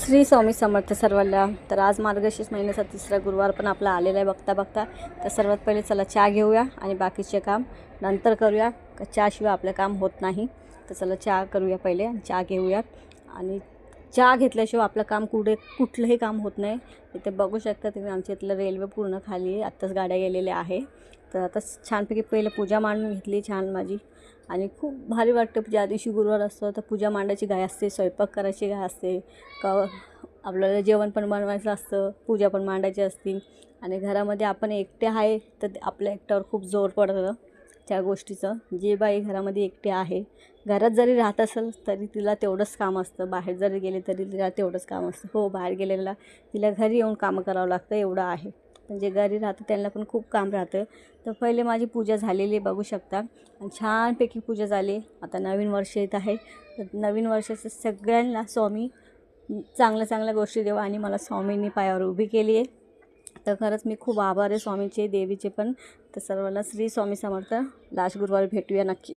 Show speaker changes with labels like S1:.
S1: श्री स्वामी समर्थ सर्वांना। तर आज मार्गशीर्ष महिन्याचा तिसरा गुरुवार पण आपला आलेला आहे बघता बघता। तर सर्वात पहिले चला चहा घेऊया आणि बाकीचे काम नंतर करूया, चहाशिवाय आपलं काम होत नाही। तर चला चहा करूया पहिले आणि चहा घेऊया। आणि चहा घेतल्याशिवाय आपलं काम कुठलंही काम होत नाही। इथे बघू शकता तुम्ही आमच्या इथलं रेल्वे पूर्ण खाली आहे, आत्ताच गाड्या गेलेल्या आहे। तर आता छानपैकी पहिले पूजा मांडून घेतली छान माझी, आणि खूप भारी वाटतं। ज्या दिवशी गुरुवार असतो तर पूजा मांडायची घाई असते, स्वयंपाक करायची घाई असते, का आपल्याला जेवण पण बनवायचं असतं, पूजा पण मांडायची असते। आणि घरामध्ये आपण एकटे आहे तर आपल्या एकट्यावर खूप जोर पडतं त्या गोष्टीचं। जी बाई घरामध्ये एकटी आहे, घरात जरी राहत असेल तरी तिला तेवढंच काम असतं, बाहेर जरी गेले तरी तिला तेवढंच काम असतं। हो, बाहेर गेलेला तिला घरी येऊन कामं करावं लागतं एवढं आहे, म्हणजे घरी राहतं त्यांना पण खूप काम राहतं। तर पहिले माझी पूजा झालेली बघू शकता, आणि छानपैकी पूजा झाली। आता नवीन वर्ष येत आहे, तर नवीन वर्षाचं सगळ्यांना स्वामी चांगल्या गोष्टी देवा, आणि मला स्वामींनी पायावर उभी केली आहे। तर खरंच मी खूप आभार आहे स्वामीचे, देवीचे पण। तर सर्वांना श्री स्वामी समर्थ। लास्ट गुरुवारी भेटूया नक्की।